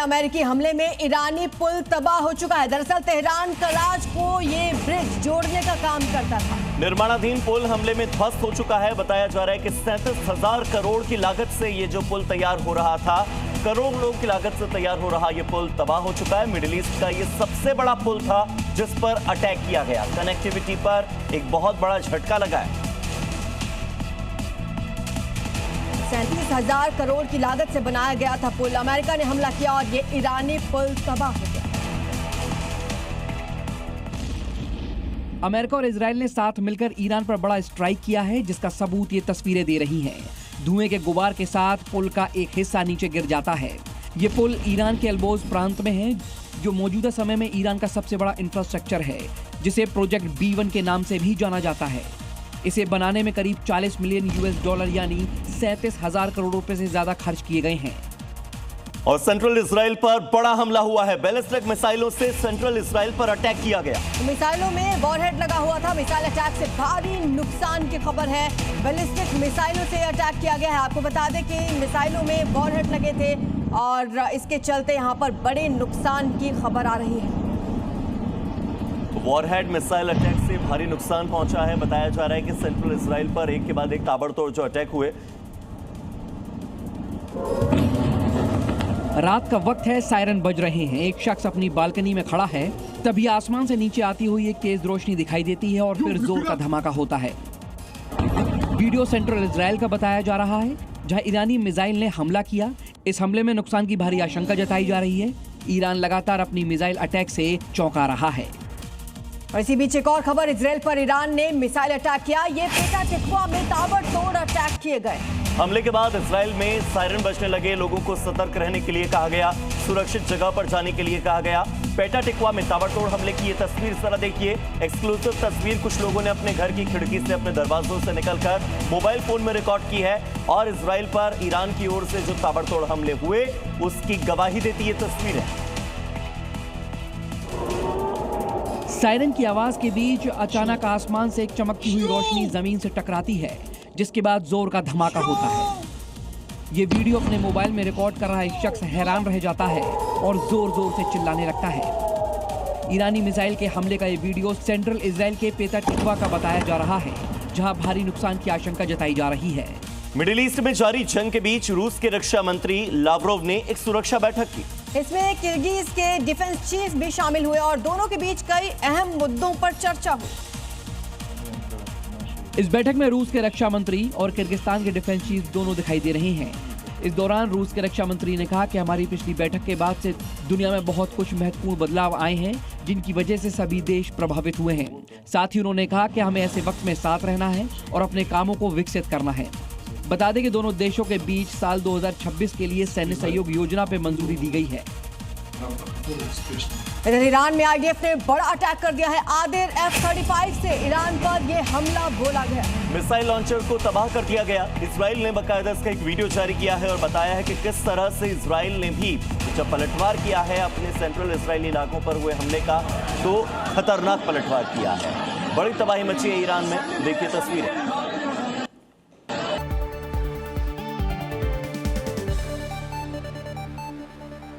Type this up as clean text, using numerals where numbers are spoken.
अमेरिकी हमले में ईरानी पुल तबाह हो चुका है। दरअसल तेहरान कराच को ये ब्रिज जोड़ने का काम करता था। निर्माणाधीन पुल हमले में ध्वस्त हो चुका है। बताया जा रहा है कि 37,000 करोड़ की लागत से ये जो पुल तैयार हो रहा था, करोड़ों की लागत से तैयार हो रहा ये पुल तबाह हो चुका है। मिडिल ईस्ट का ये सबसे बड़ा पुल था जिस पर अटैक किया गया। कनेक्टिविटी पर एक बहुत बड़ा झटका लगा है। 37,000 करोड़ की लागत से बनाया गया था पुल। अमेरिका ने हमला किया और ये ईरानी पुल तबाह हो गया। अमेरिका और इजराइल ने साथ मिलकर ईरान पर बड़ा स्ट्राइक किया है, जिसका सबूत ये तस्वीरें दे रही हैं। धुएं के गुबार के साथ पुल का एक हिस्सा नीचे गिर जाता है। ये पुल ईरान के अल्बोज प्रांत में है, जो मौजूदा समय में ईरान का सबसे बड़ा इंफ्रास्ट्रक्चर है, जिसे प्रोजेक्ट B1 के नाम से भी जाना जाता है। इसे बनाने में करीब 40 मिलियन US यानी 37,000 करोड़ रुपए से ज्यादा खर्च किए गए हैं। और सेंट्रल इजराइल पर बड़ा हमला हुआ है। बैलिस्टिक मिसाइलों से सेंट्रल इजराइल पर अटैक किया गया। मिसाइलों में वॉरहेड लगा हुआ था। मिसाइल अटैक से भारी नुकसान की खबर है। बैलिस्टिक मिसाइलों से अटैक किया गया है। आपको बता दें कि मिसाइलों में वॉरहेड लगे थे और इसके चलते यहाँ पर बड़े नुकसान की खबर आ रही है। वॉरहेड मिसाइल अटैक से भारी नुकसान पहुंचा है। बताया जा रहा है कि सेंट्रल इजराइल पर एक के बाद एक ताबड़तोड़ जो अटैक हुए। रात का वक्त है, सायरन बज रहे हैं। एक शख्स अपनी बालकनी में खड़ा है, तभी आसमान से नीचे आती हुई एक तेज रोशनी दिखाई देती है और फिर जोर का धमाका होता है। वीडियो सेंट्रल इजराइल का बताया जा रहा है, जहां ईरानी मिसाइल ने हमला किया। इस हमले में नुकसान की भारी आशंका जताई जा रही है। ईरान लगातार अपनी मिसाइल अटैक से चौंका रहा है। और इसी बीच एक और खबर, इजराइल पर ईरान ने मिसाइल अटैक किया। ये पेटा टिकवा में ताबड़तोड़ अटैक किए गए। हमले के बाद इजराइल में सायरन बजने लगे। लोगों को सतर्क रहने के लिए कहा गया, सुरक्षित जगह पर जाने के लिए कहा गया। पेटा टिकवा में ताबड़तोड़ हमले की ये तस्वीर जरा देखिए। एक्सक्लूसिव तस्वीर कुछ लोगों ने अपने घर की खिड़की से, अपने दरवाजों से निकलकर मोबाइल फोन में रिकॉर्ड की है और इजराइल पर ईरान की ओर से जो ताबड़तोड़ हमले हुए उसकी गवाही देती ये तस्वीर है। सायरन की आवाज के बीच अचानक आसमान से एक चमकती हुई रोशनी जमीन से टकराती है, जिसके बाद जोर का धमाका होता है। ये वीडियो अपने मोबाइल में रिकॉर्ड कर रहा एक शख्स हैरान रह जाता है और जोर जोर से चिल्लाने लगता है। ईरानी मिसाइल के हमले का ये वीडियो सेंट्रल इजराइल के पेटा टिकवा का बताया जा रहा है, जहां भारी नुकसान की आशंका जताई जा रही है। मिडिल ईस्ट में जारी जंग के बीच रूस के रक्षा मंत्री लावरोव ने एक सुरक्षा बैठक की। इसमें किर्गिज के डिफेंस चीफ भी शामिल हुए और दोनों के बीच कई अहम मुद्दों पर चर्चा हुई। इस बैठक में रूस के रक्षा मंत्री और किर्गिस्तान के डिफेंस चीफ दोनों दिखाई दे रहे हैं। इस दौरान रूस के रक्षा मंत्री ने कहा कि हमारी पिछली बैठक के बाद से दुनिया में बहुत कुछ महत्वपूर्ण बदलाव आए हैं, जिनकी वजह से सभी देश प्रभावित हुए हैं। साथ ही उन्होंने कहा कि हमें ऐसे वक्त में साथ रहना है और अपने कामों को विकसित करना है। बता दें कि दोनों देशों के बीच साल 2026 के लिए सैन्य सहयोग योजना पे मंजूरी दी गई है। इधर ईरान में IDF ने बड़ा अटैक कर दिया है। आदिर F-35 से ईरान पर यह हमला बोला गया। मिसाइल लॉन्चर को तबाह कर दिया गया। इजराइल ने बाकायदा इसका एक वीडियो जारी किया है और बताया है कि किस तरह से इजराइल ने भी जब पलटवार किया है अपने सेंट्रल इजरायली इलाकों पर हुए हमले का, तो खतरनाक पलटवार किया है। बड़ी तबाही मची है ईरान में। देखिए तस्वीरें।